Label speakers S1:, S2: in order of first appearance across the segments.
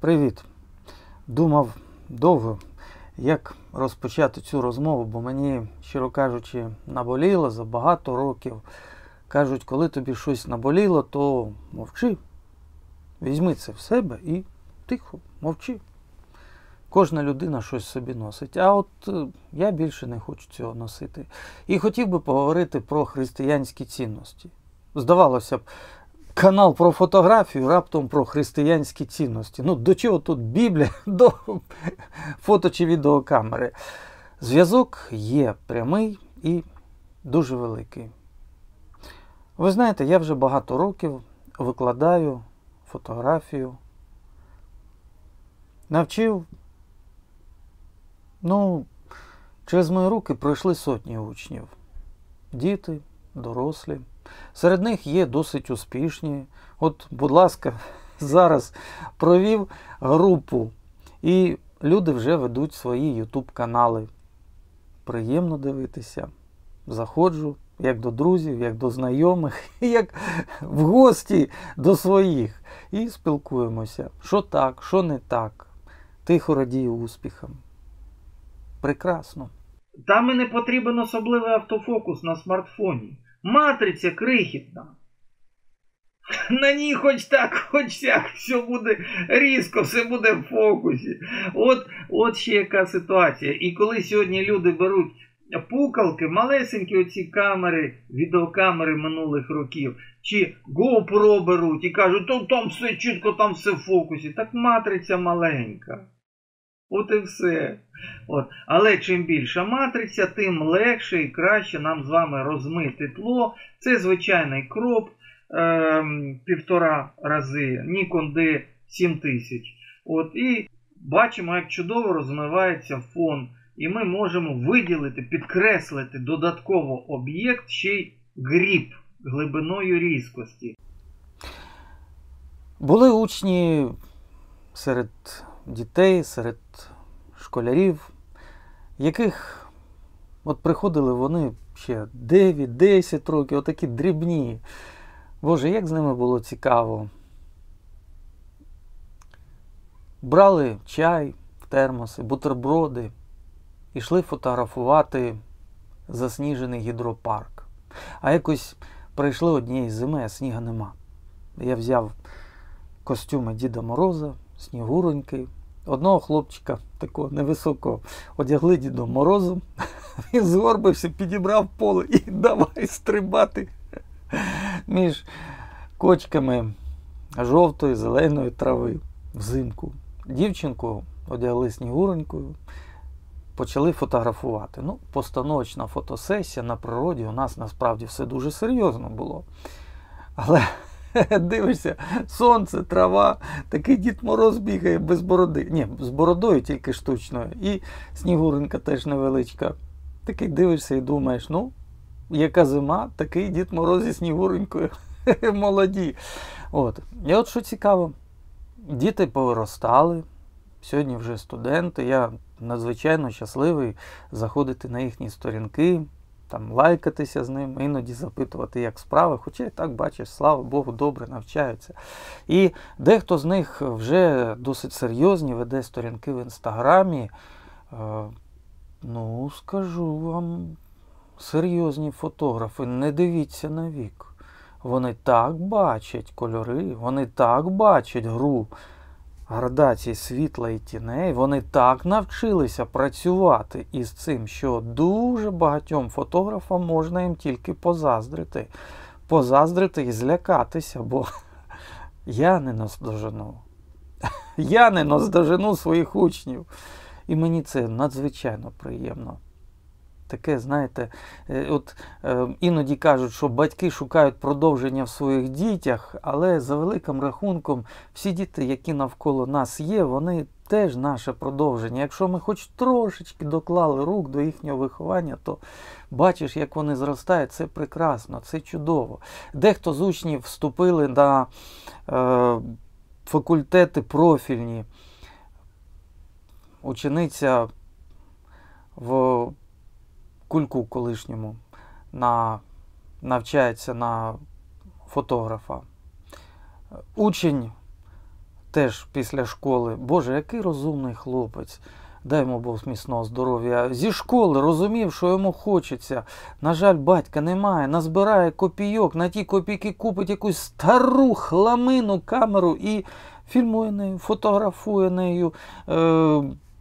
S1: Привіт! Думав довго, як розпочати цю розмову, бо мені, щиро кажучи, наболіло за багато років. Кажуть, коли тобі щось наболіло, то мовчи. Візьми це в себе і тихо, мовчи. Кожна людина щось собі носить. А от я більше не хочу цього носити. І хотів би поговорити про християнські цінності. Здавалося б, канал про фотографію, раптом про християнські цінності. Ну, до чого тут Біблія, до фото чи відеокамери. Зв'язок є прямий і дуже великий. Ви знаєте, я вже багато років викладаю фотографію. Навчив, через мої руки пройшли сотні учнів. Діти, дорослі. Серед них є досить успішні. От, будь ласка, зараз провів групу. І люди вже ведуть свої YouTube-канали. Приємно дивитися. Заходжу, як до друзів, як до знайомих, як в гості до своїх. І спілкуємося. Що так, що не так. Тихо радію успіхам. Прекрасно.
S2: Там і не потрібен особливий автофокус на смартфоні. Матриця крихітна. На ній хоч так, хоч сяк, все буде різко, все буде в фокусі. От ще яка ситуація. І коли сьогодні люди беруть пукалки, малесенькі оці камери, відеокамери минулих років, чи GoPro беруть і кажуть, там все чітко, там все в фокусі. Так матриця маленька. От і все. Але чим більша матриця, тим легше і краще нам з вами розмити тло. Це звичайний кроп 1,5 рази, Nikon D7000. І бачимо, як чудово розмивається фон. І ми можемо виділити, підкреслити додатково об'єкт ще й гріб глибиною різкості.
S1: Були учні серед дітей, серед школярів, яких приходили вони ще 9-10 років, отакі дрібні. Боже, як з ними було цікаво. Брали чай в термоси, бутерброди, йшли фотографувати засніжений гідропарк. А якось прийшли однієї зими, а сніга нема. Я взяв костюми Діда Мороза, Снігуроньки. Одного хлопчика, такого невисокого, одягли Дідом Морозом. Він згорбився, підібрав поле і давай стрибати між кочками жовтої, зеленої трави взимку. Дівчинку одягли Снігуронькою, почали фотографувати. Постановочна фотосесія на природі у нас насправді все дуже серйозно було. Але дивишся, сонце, трава, такий Дід Мороз бігає без бороди. Ні, з бородою тільки штучною. І Снігуренька теж невеличка. Такий дивишся і думаєш, яка зима, такий Дід Мороз зі Снігуренькою. Молоді. І от що цікаво, діти повиростали, сьогодні вже студенти. Я надзвичайно щасливий заходити на їхні сторінки, там лайкатися з ним, іноді запитувати, як справи. Хоча і так, бачиш, слава Богу, добре навчаються. І дехто з них вже досить серйозні, веде сторінки в Інстаграмі. Скажу вам, серйозні фотографи, не дивіться на вік. Вони так бачать кольори, вони так бачать гру градацій світла і тіней, вони так навчилися працювати із цим, що дуже багатьом фотографам можна їм тільки позаздрити. Позаздрити і злякатися, бо я не наздожену. Я не наздожену своїх учнів. І мені це надзвичайно приємно. Таке, знаєте, іноді кажуть, що батьки шукають продовження в своїх дітях, але за великим рахунком всі діти, які навколо нас є, вони теж наше продовження. Якщо ми хоч трошечки доклали рук до їхнього виховання, то бачиш, як вони зростають, це прекрасно, це чудово. Дехто з учнів вступили на факультети профільні. Учениця в Кульку колишньому навчається на фотографа. Учень теж після школи. Боже, який розумний хлопець. Дай йому Бог міцного здоров'я. Зі школи розумів, що йому хочеться. На жаль, батька немає. Назбирає копійок, на ті копійки купить якусь стару хламину камеру і фільмує нею, фотографує нею.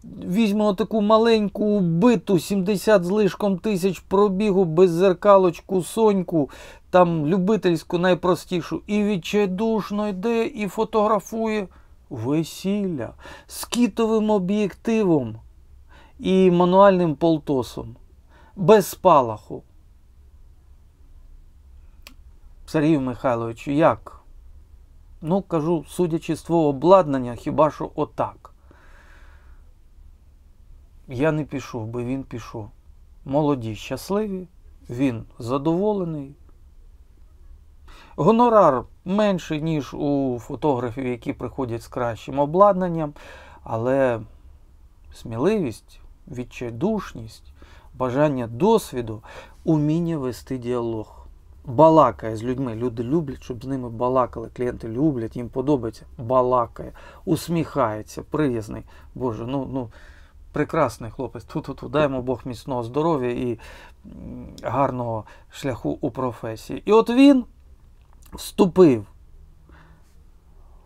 S1: Візьме таку маленьку убиту, 70 з лишком тисяч пробігу, беззеркалочку, Соньку, там любительську найпростішу, і відчайдушно йде і фотографує весілля з кітовим об'єктивом і мануальним полтосом, без спалаху. Сергію Михайловичу, як? Ну, кажу, судячи з твого обладнання, хіба що отак. Я не пішов би, він пішов. Молоді, щасливі, він задоволений. Гонорар менший, ніж у фотографів, які приходять з кращим обладнанням, але сміливість, відчайдушність, бажання досвіду, уміння вести діалог. Балакає з людьми. Люди люблять, щоб з ними балакали. Клієнти люблять, їм подобається. Балакає, усміхається, приязний. Боже, прекрасний хлопець. Тут даємо Бог міцного здоров'я і гарного шляху у професії. І от він вступив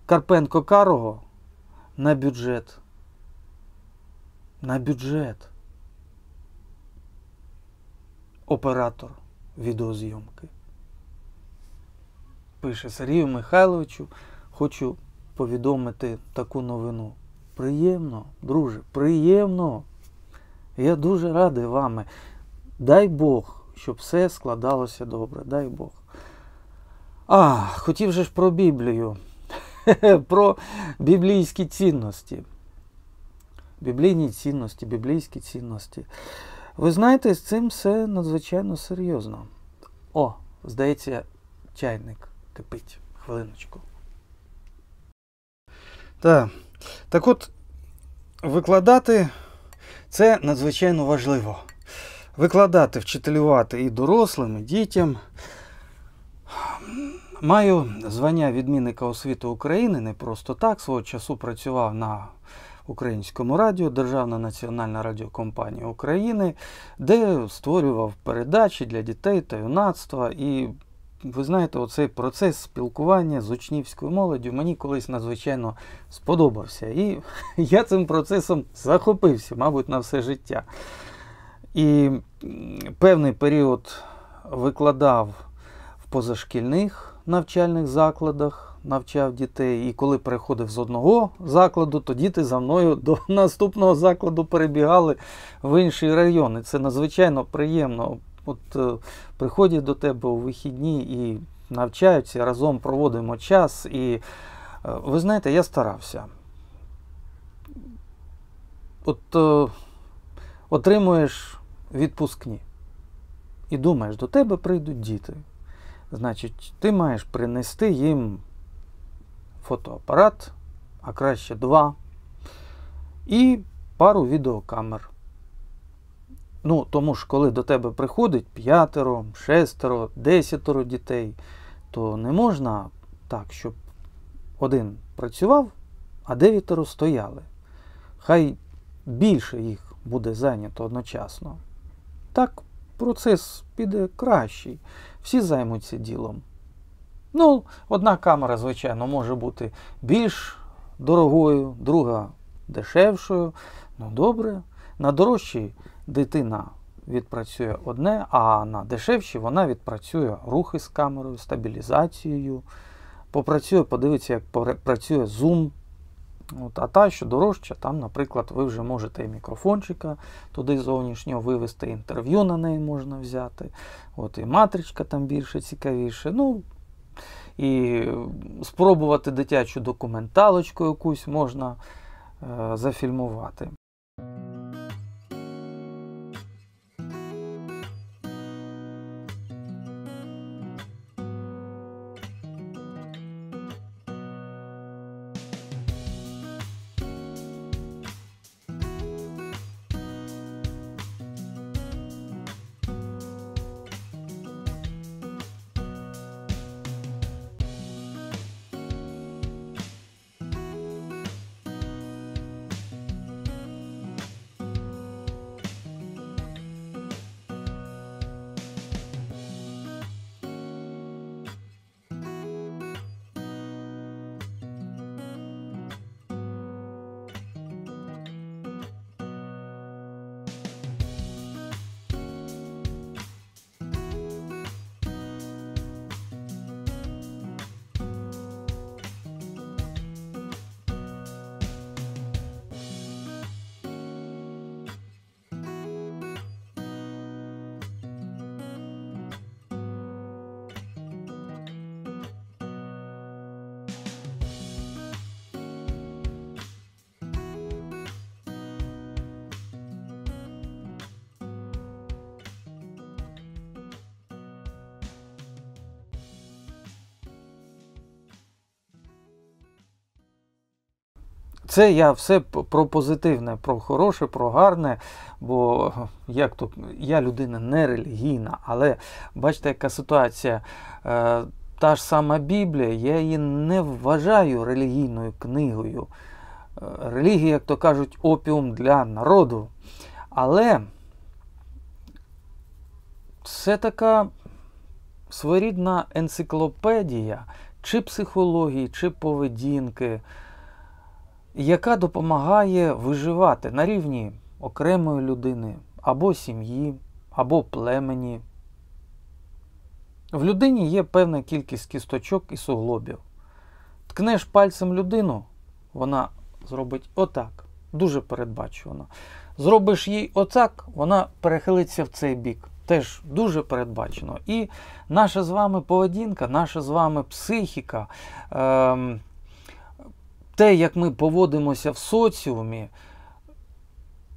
S1: Карпенко-Карого на бюджет. На бюджет. Оператор відеозйомки. Пише: Сергію Михайловичу, хочу повідомити таку новину. Приємно, друже, приємно. Я дуже радий вами. Дай Бог, щоб все складалося добре. Дай Бог. Хотів же ж про Біблію. Про біблійські цінності. Біблійні цінності, біблійські цінності. Ви знаєте, з цим все надзвичайно серйозно. Здається, чайник кипить. Хвилиночку. Так от, викладати – це надзвичайно важливо. Викладати, вчителювати і дорослим, і дітям. Маю звання відмінника освіти України, не просто так. Свого часу працював на Українському радіо, Державна національна радіокомпанія України, де створював передачі для дітей та юнацтва. І ви знаєте, оцей процес спілкування з учнівською молоддю мені колись надзвичайно сподобався. І я цим процесом захопився, мабуть, на все життя. І певний період викладав в позашкільних навчальних закладах, навчав дітей. І коли переходив з одного закладу, то діти за мною до наступного закладу перебігали в інший район. І це надзвичайно приємно. Приходять до тебе у вихідні і навчаються, разом проводимо час. І ви знаєте, я старався. Отримуєш відпускні. І думаєш, до тебе прийдуть діти. Значить, ти маєш принести їм фотоапарат, а краще 2, і пару відеокамер. Тому ж, коли до тебе приходить 5, 6, 10 дітей, то не можна так, щоб один працював, а 9 стояли. Хай більше їх буде зайнято одночасно. Так процес піде кращий. Всі займуться ділом. Одна камера, звичайно, може бути більш дорогою, друга дешевшою. Добре. На дорожчій дитина відпрацює одне, а на дешевшій вона відпрацює рухи з камерою, стабілізацією, попрацює, подивиться, як працює зум. А та, що дорожча, там, наприклад, ви вже можете і мікрофончика туди зовнішнього вивести, інтерв'ю на неї можна взяти. І матричка там більше цікавіше. І спробувати дитячу документалочку якусь можна зафільмувати. Це я все про позитивне, про хороше, про гарне, бо я людина не релігійна, але бачите, яка ситуація. Та ж сама Біблія, я її не вважаю релігійною книгою. Релігія, як то кажуть, опіум для народу. Але це така своєрідна енциклопедія чи психології, чи поведінки, яка допомагає виживати на рівні окремої людини, або сім'ї, або племені. В людині є певна кількість кісточок і суглобів. Ткнеш пальцем людину, вона зробить отак, дуже передбачувано. Зробиш їй отак, вона перехилиться в цей бік. Теж дуже передбачено. І наша з вами поведінка, наша з вами психіка, те, як ми поводимося в соціумі,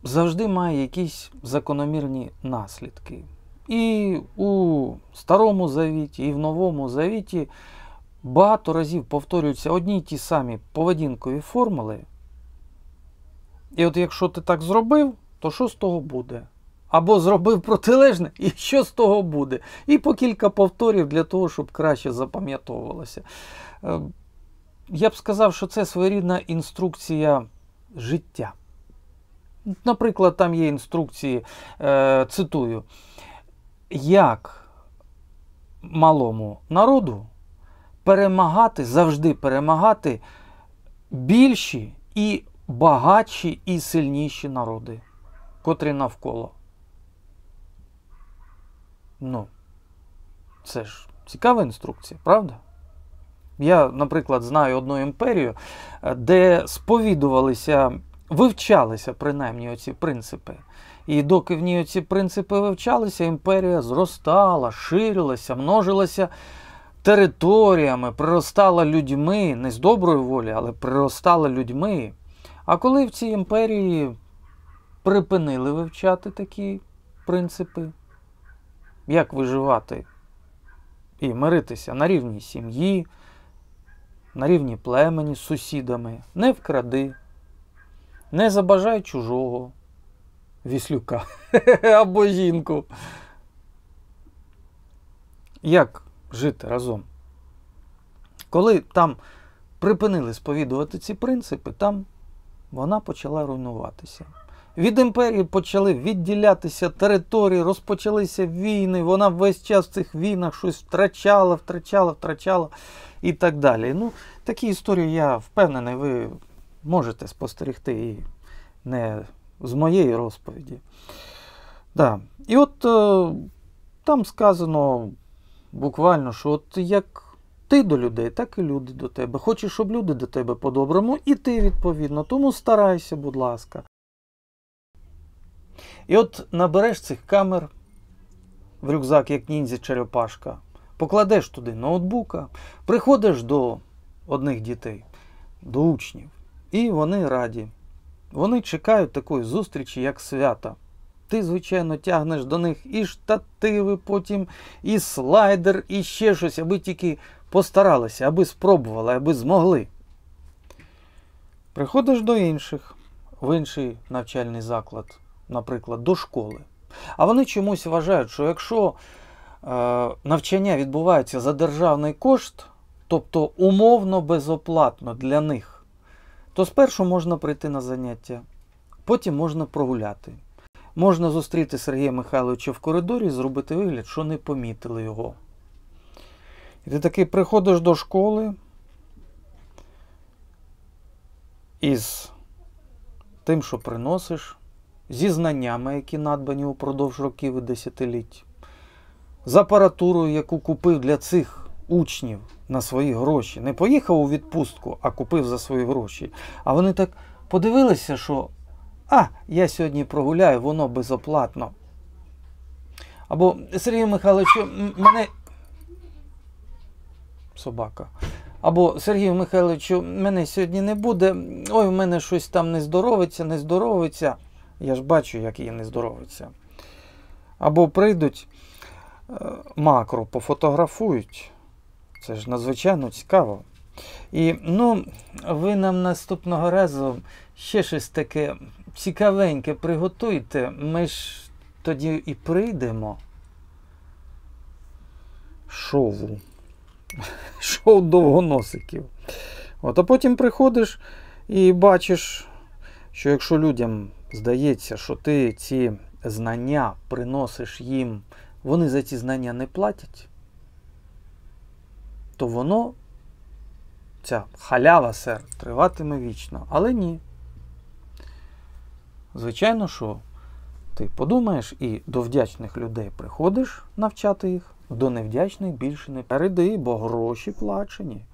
S1: завжди має якісь закономірні наслідки. І у Старому Завіті, і в Новому Завіті багато разів повторюються одні й ті самі поведінкові формули. І от якщо ти так зробив, то що з того буде? Або зробив протилежне, і що з того буде? І по кілька повторів для того, щоб краще запам'ятовувалося. Я б сказав, що це своєрідна інструкція життя. Наприклад, там є інструкції, цитую, як малому народу перемагати, завжди перемагати більші і багатші і сильніші народи, котрі навколо. Ну, це ж цікава інструкція, правда? Я, наприклад, знаю одну імперію, де сповідувалися, вивчалися принаймні оці принципи. І доки в ній оці принципи вивчалися, імперія зростала, ширилася, множилася територіями, приростала людьми, не з доброї волі, але приростала людьми. А коли в цій імперії припинили вивчати такі принципи, як виживати і миритися на рівні сім'ї, на рівні племені з сусідами, не вкради, не забажай чужого віслюка або жінку. Як жити разом? Коли там припинили сповідувати ці принципи, там вона почала руйнуватися. Від імперії почали відділятися території, розпочалися війни, вона весь час в цих війнах щось втрачала і так далі. Ну, такі історії, я впевнений, ви можете спостерігти і не з моєї розповіді. Да. І от там сказано буквально, що от як ти до людей, так і люди до тебе. Хочеш, щоб люди до тебе по-доброму, і ти відповідно. Тому старайся, будь ласка. І от набереш цих камер в рюкзак, як ніндзя-черепашка, покладеш туди ноутбука, приходиш до одних дітей, до учнів, і вони раді. Вони чекають такої зустрічі, як свята. Ти, звичайно, тягнеш до них і штативи, потім і слайдер, і ще щось, аби тільки постаралися, аби спробували, аби змогли. Приходиш до інших, в інший навчальний заклад, наприклад, до школи. А вони чомусь вважають, що якщо навчання відбувається за державний кошт, тобто умовно безоплатно для них, то спершу можна прийти на заняття, потім можна прогуляти. Можна зустріти Сергія Михайловича в коридорі і зробити вигляд, що не помітили його. І ти таки приходиш до школи із тим, що приносиш, зі знаннями, які надбані упродовж років і десятиліть, з апаратурою, яку купив для цих учнів на свої гроші. Не поїхав у відпустку, а купив за свої гроші. А вони так подивилися, що я сьогодні прогуляю, воно безоплатно. Або, Сергій Михайлович, мене... Собака. Або, Сергію Михайловичу, мене сьогодні не буде. Ой, в мене щось там не здоровиться. Я ж бачу, як її не здоровиться. Або прийдуть, макро пофотографують. Це ж надзвичайно цікаво. І, ну, ви нам наступного разу ще щось таке цікавеньке приготуйте. Ми ж тоді і прийдемо. Шоу довгоносиків. От, а потім приходиш і бачиш, що якщо людям здається, що ти ці знання приносиш їм, вони за ці знання не платять, то воно, ця халява, сер, триватиме вічно. Але ні. Звичайно, що ти подумаєш і до вдячних людей приходиш навчати їх, до невдячних більше не перейди, бо гроші плачені.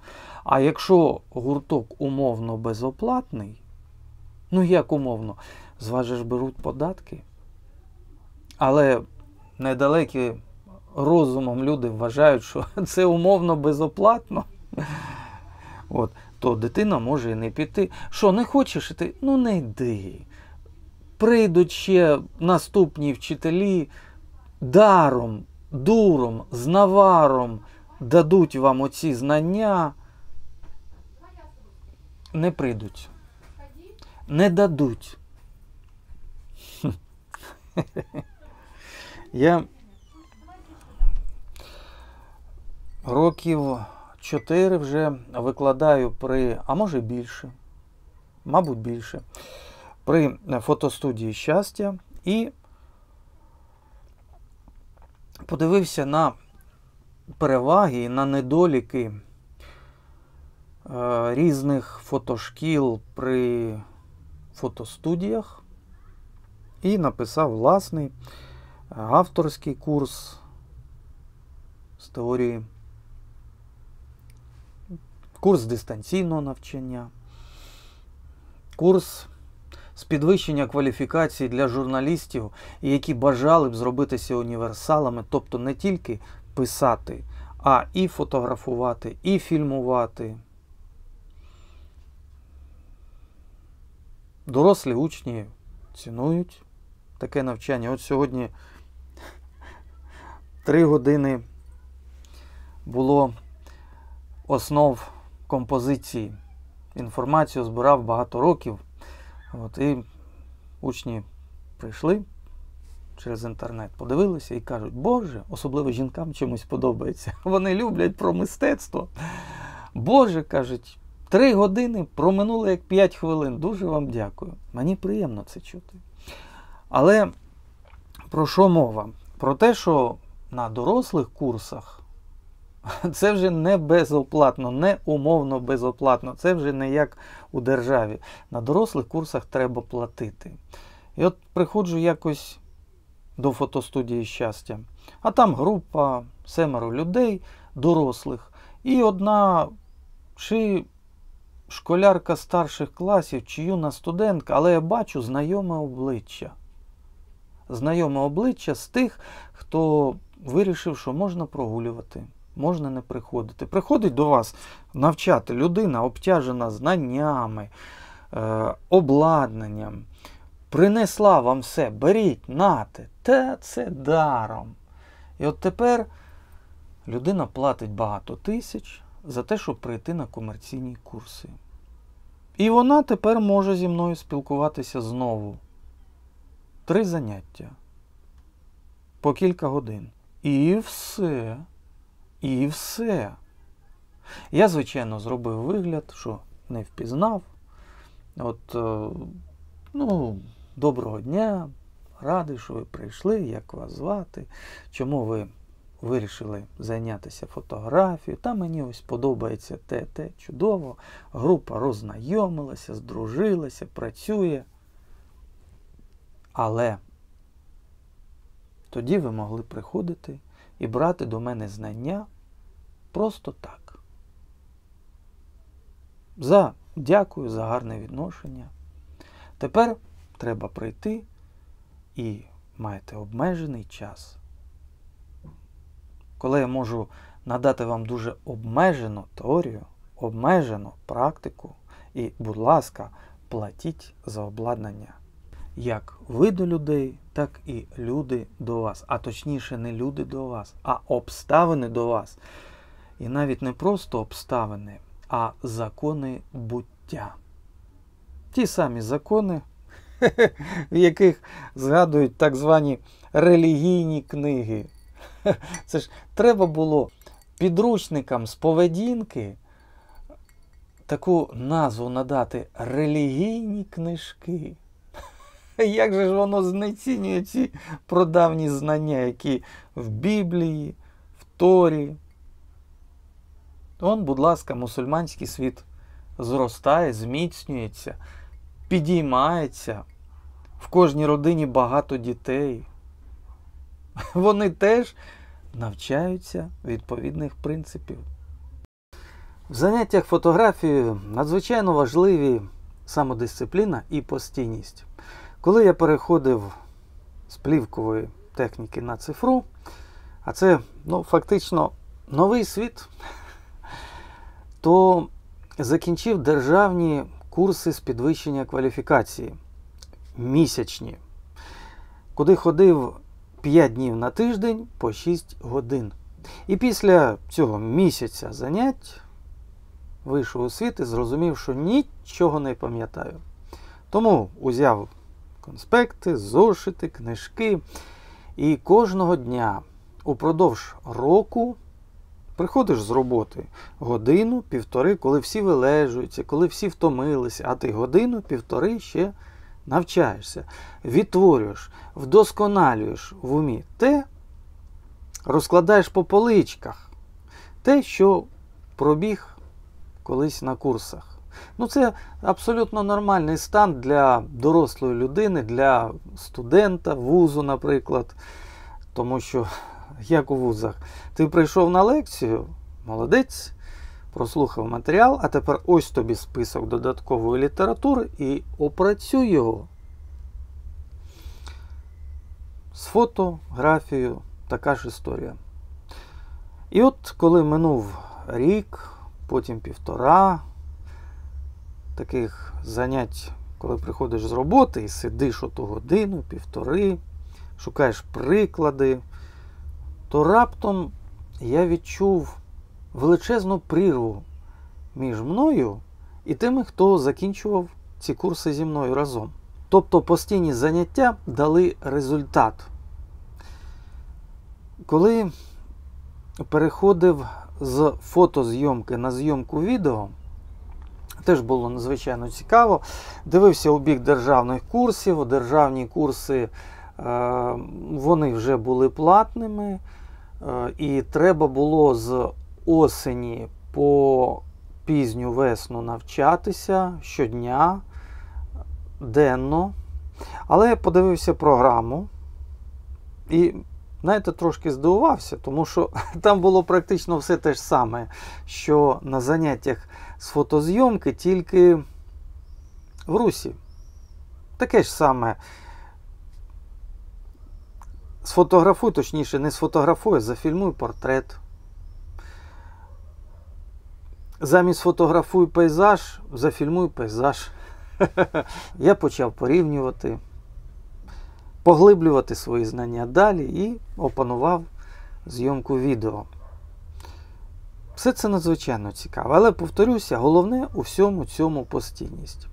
S1: А якщо гурток умовно безоплатний, ну як умовно, з вас же ж беруть податки. Але недалекі розумом люди вважають, що це умовно безоплатно. От, то дитина може і не піти. Що, не хочеш іти? Ну не йди. Прийдуть ще наступні вчителі, даром, дуром, з наваром дадуть вам оці знання. Не прийдуть. Не дадуть. Я років 4 вже викладаю а може більше, мабуть більше, при фотостудії «Щастя» і подивився на переваги і на недоліки різних фотошкіл при фотостудіях і написав власний авторський курс з теорії, курс дистанційного навчання, курс з підвищення кваліфікації для журналістів, які бажали б зробитися універсалами, тобто не тільки писати, а і фотографувати, і фільмувати. Дорослі учні цінують таке навчання. От сьогодні 3 години було основ композиції. Інформацію збирав багато років. От, і учні прийшли через інтернет, подивилися і кажуть: Боже, особливо жінкам чомусь подобається. Вони люблять про мистецтво. Боже, кажуть, 3 години проминуло як 5 хвилин. Дуже вам дякую. Мені приємно це чути. Але про що мова? Про те, що на дорослих курсах це вже не безоплатно, не умовно безоплатно. Це вже не як у державі. На дорослих курсах треба платити. І от приходжу якось до фотостудії «Щастя», а там група, 7 людей дорослих. І одна чи школярка старших класів, чи юна студентка, але я бачу знайоме обличчя. Знайоме обличчя з тих, хто вирішив, що можна прогулювати, можна не приходити. Приходить до вас навчати людина, обтяжена знаннями, обладнанням, принесла вам все, беріть, нате, та це даром. І от тепер людина платить багато тисяч за те, щоб прийти на комерційні курси. І вона тепер може зі мною спілкуватися знову. 3 заняття. По кілька годин. І все. І все. Я, звичайно, зробив вигляд, що не впізнав. От, доброго дня, радий, що ви прийшли, як вас звати, чому ви вирішили зайнятися фотографією, та мені ось подобається те, чудово. Група роззнайомилася, здружилася, працює. Але тоді ви могли приходити і брати до мене знання просто так. Дякую за гарне відношення. Тепер треба прийти і маєте обмежений час. Коли я можу надати вам дуже обмежену теорію, обмежену практику, і, будь ласка, платіть за обладнання. Як ви до людей, так і люди до вас. А точніше, не люди до вас, а обставини до вас. І навіть не просто обставини, а закони буття. Ті самі закони, в яких згадують так звані релігійні книги. Це ж треба було підручникам з поведінки таку назву надати – релігійні книжки. Як же ж воно знецінює ці прадавні знання, які в Біблії, в Торі. Он, будь ласка, мусульманський світ зростає, зміцнюється, підіймається. В кожній родині багато дітей. Вони теж навчаються відповідних принципів. В заняттях фотографією надзвичайно важливі самодисципліна і постійність. Коли я переходив з плівкової техніки на цифру, а це фактично новий світ, то закінчив державні курси з підвищення кваліфікації, місячні, куди ходив 5 днів на тиждень по 6 годин. І після цього місяця занять вийшов у світ і зрозумів, що нічого не пам'ятаю. Тому узяв конспекти, зошити, книжки і кожного дня упродовж року приходиш з роботи годину, півтори, коли всі вилежуються, коли всі втомилися, а ти годину, півтори ще навчаєшся, відтворюєш, вдосконалюєш в умі те, розкладаєш по поличках, те, що пробіг колись на курсах. Це абсолютно нормальний стан для дорослої людини, для студента, вузу, наприклад. Тому що, як у вузах, ти прийшов на лекцію, молодець, прослухав матеріал, а тепер ось тобі список додаткової літератури і опрацюй його. З фотографією така ж історія. І от коли минув рік, потім півтора, таких занять, коли приходиш з роботи і сидиш оту годину, півтори, шукаєш приклади, то раптом я відчув величезну прірву між мною і тими, хто закінчував ці курси зі мною разом. Тобто постійні заняття дали результат. Коли переходив з фотозйомки на зйомку відео, теж було надзвичайно цікаво. Дивився у бік державних курсів. Державні курси, вони вже були платними. І треба було з осені по пізню весну навчатися щодня, денно. Але я подивився програму і, знаєте, трошки здивувався, тому що там було практично все те ж саме, що на заняттях з фотозйомки, тільки в русі. Таке ж саме. Сфотографуй, точніше, не сфотографуй, а зафільмуй портрет. Замість фотографуй пейзаж, зафільмуй пейзаж. Я почав порівнювати, поглиблювати свої знання далі і опанував зйомку відео. Все це надзвичайно цікаво. Але, повторюся, головне у всьому цьому постійність.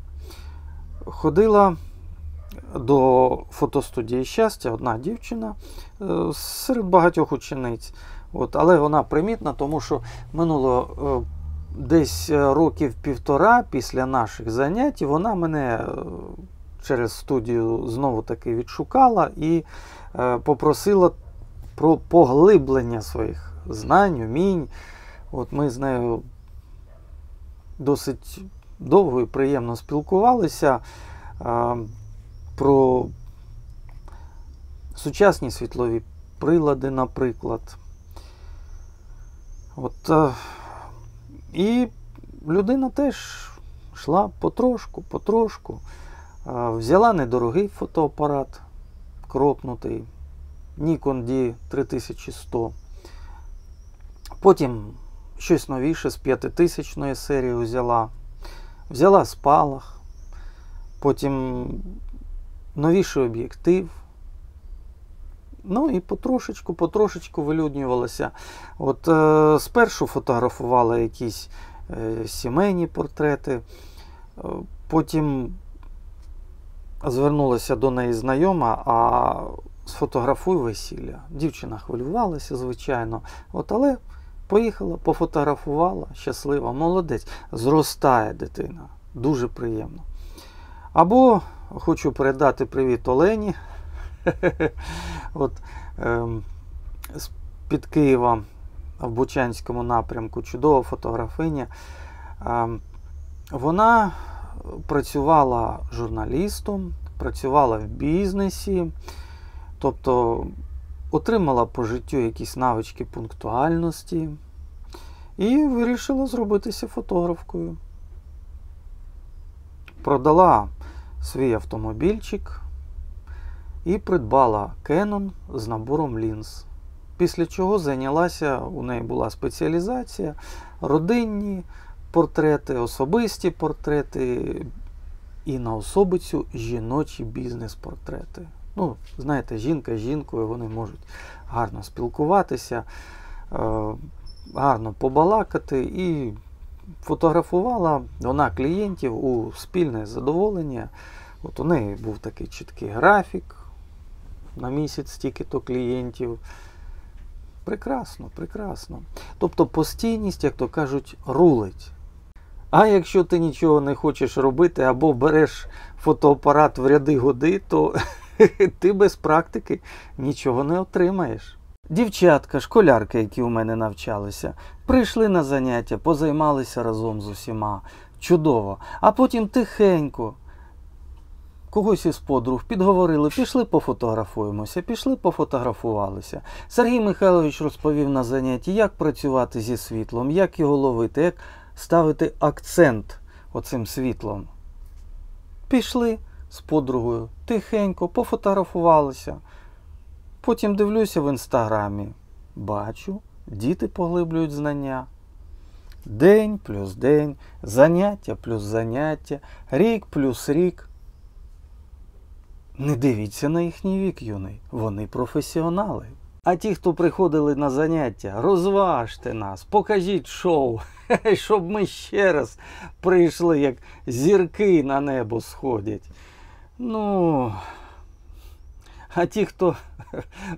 S1: Ходила до фотостудії «Щастя» одна дівчина серед багатьох учениць. Але вона примітна, тому що минуло десь років півтора після наших занять, вона мене через студію знову-таки відшукала і попросила про поглиблення своїх знань, умінь. Ми з нею досить довго і приємно спілкувалися про сучасні світлові прилади, наприклад. І людина теж йшла потрошку. Взяла недорогий фотоапарат, кропнутий, Nikon D3100. Потім щось новіше з 5000-ї серії взяла. Взяла спалах. Потім новіший об'єктив. І потрошечку вилюднювалося. Спершу фотографувала якісь сімейні портрети. Потім звернулася до неї знайома, а сфотографуй весілля. Дівчина хвилювалася, звичайно, але поїхала, пофотографувала, щаслива, молодець, зростає дитина, дуже приємно. Або хочу передати привіт Олені, з-під Києва, в Бучанському напрямку, чудова фотографиня. Вона працювала журналістом, працювала в бізнесі, тобто отримала по життю якісь навички пунктуальності і вирішила зробитися фотографкою. Продала свій автомобільчик і придбала Canon з набором лінз. Після чого зайнялася, у неї була спеціалізація, родинні портрети, особисті портрети і на особицю жіночі бізнес-портрети. Знаєте, жінка з жінкою, вони можуть гарно спілкуватися, гарно побалакати, і фотографувала вона клієнтів у спільне задоволення. У неї був такий чіткий графік, на місяць стільки-то клієнтів. Прекрасно, прекрасно. Тобто постійність, як то кажуть, рулить. А якщо ти нічого не хочеш робити, або береш фотоапарат в ряди годи, то ти без практики нічого не отримаєш. Дівчатка, школярки, які у мене навчалися, прийшли на заняття, позаймалися разом з усіма. Чудово. А потім тихенько когось із подруг підговорили, пішли пофотографуємося, пішли пофотографувалися. Сергій Михайлович розповів на занятті, як працювати зі світлом, як його ловити, як ставити акцент оцим світлом. Пішли з подругою, тихенько пофотографувалися. Потім дивлюся в інстаграмі, бачу, діти поглиблюють знання. День плюс день, заняття плюс заняття, рік плюс рік. Не дивіться на їхній вік, юний, вони професіонали. А ті, хто приходили на заняття, розважте нас, покажіть шоу, щоб ми ще раз прийшли, як зірки на небо сходять. А ті, хто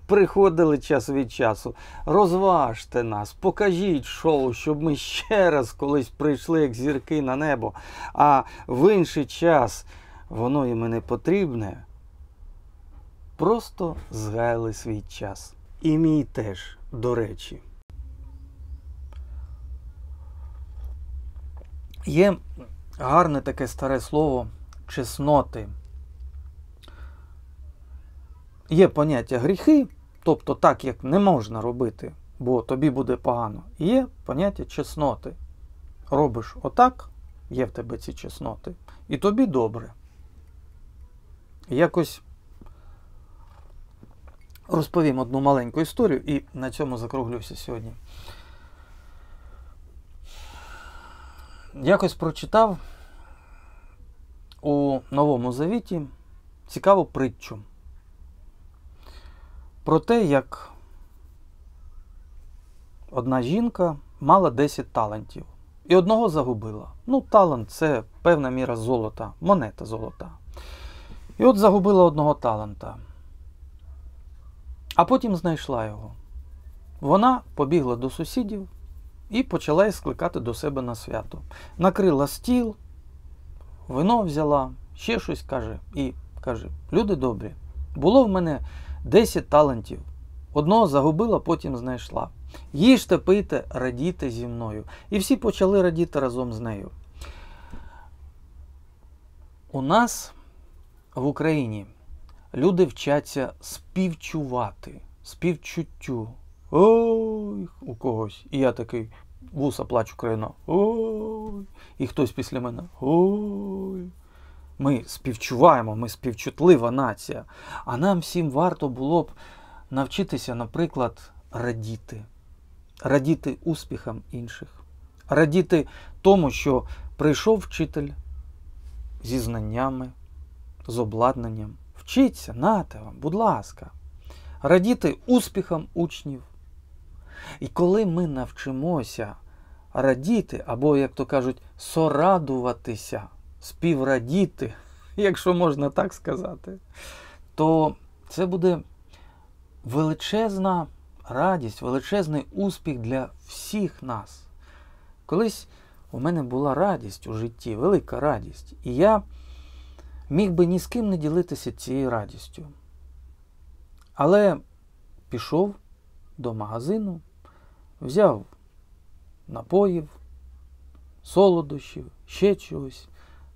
S1: приходили час від часу, розважте нас, покажіть шоу, щоб ми ще раз колись прийшли, як зірки на небо. А в інший час воно їм і не потрібне. Просто згаяли свій час. І мій теж, до речі. Є гарне таке старе слово чесноти. Є поняття гріхи, тобто так, як не можна робити, бо тобі буде погано. Є поняття чесноти. Робиш отак, є в тебе ці чесноти, і тобі добре. Якось розповім одну маленьку історію і на цьому закруглюся сьогодні. Якось прочитав у Новому Завіті цікаву притчу про те, як одна жінка мала 10 талантів і одного загубила. Талант – це певна міра золота, монета золота. І от загубила одного таланта. А потім знайшла його. Вона побігла до сусідів і почала їх скликати до себе на свято. Накрила стіл, вино взяла, ще щось каже. І каже: люди добрі, було в мене 10 талантів. Одного загубила, потім знайшла. Їжте, пийте, радійте зі мною. І всі почали радіти разом з нею. У нас в Україні люди вчаться співчувати, співчуттю. Ой, у когось. І я такий, вуса плачу країна. Ой. І хтось після мене. Ой. Ми співчуваємо, ми співчутлива нація. А нам всім варто було б навчитися, наприклад, радіти. Радіти успіхам інших. Радіти тому, що прийшов вчитель зі знаннями, з обладнанням. Вчіться, нате вам, будь ласка. Радіти успіхам учнів. І коли ми навчимося радіти, або, як то кажуть, сорадуватися, співрадіти, якщо можна так сказати, то це буде величезна радість, величезний успіх для всіх нас. Колись у мене була радість у житті, велика радість, і я міг би ні з ким не ділитися цією радістю. Але пішов до магазину, взяв напоїв, солодощів, ще чогось,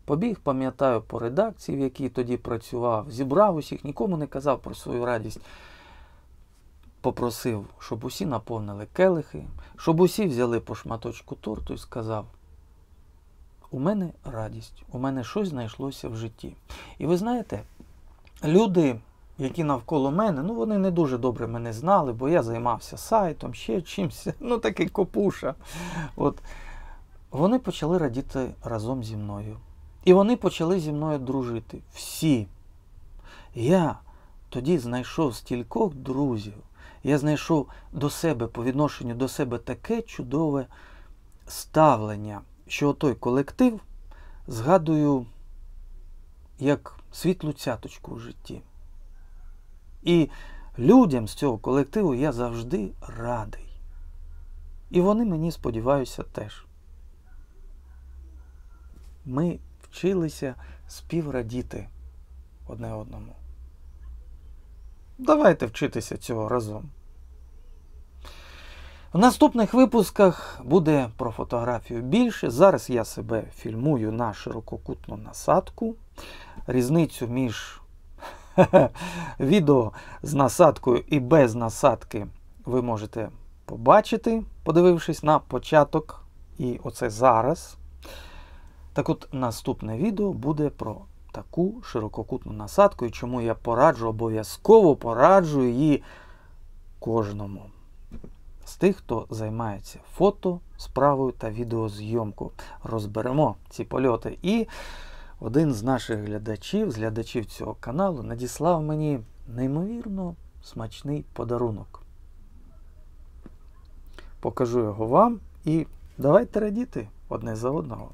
S1: побіг, пам'ятаю, по редакції, в якій тоді працював, зібрав усіх, нікому не казав про свою радість. Попросив, щоб усі наповнили келихи, щоб усі взяли по шматочку торту і сказав: у мене радість, у мене щось знайшлося в житті. І ви знаєте, люди, які навколо мене, вони не дуже добре мене знали, бо я займався сайтом, ще чимось, такий копуша. Вони почали радіти разом зі мною. І вони почали зі мною дружити. Всі. Я тоді знайшов стількох друзів. Я знайшов до себе, по відношенню до себе таке чудове ставлення, що той колектив згадую як світлу цяточку в житті. І людям з цього колективу я завжди радий. І вони мені, сподіваюся, теж. Ми вчилися співрадіти одне одному. Давайте вчитися цього разом. В наступних випусках буде про фотографію більше. Зараз я себе фільмую на ширококутну насадку. Різницю між відео з насадкою і без насадки ви можете побачити, подивившись на початок і оце зараз. Так от, наступне відео буде про таку ширококутну насадку, і чому я обов'язково пораджу її кожному з тих, хто займається фото, справою та відеозйомкою. Розберемо ці польоти. І один з наших глядачів цього каналу, надіслав мені неймовірно смачний подарунок. Покажу його вам і давайте радіти одне за одного.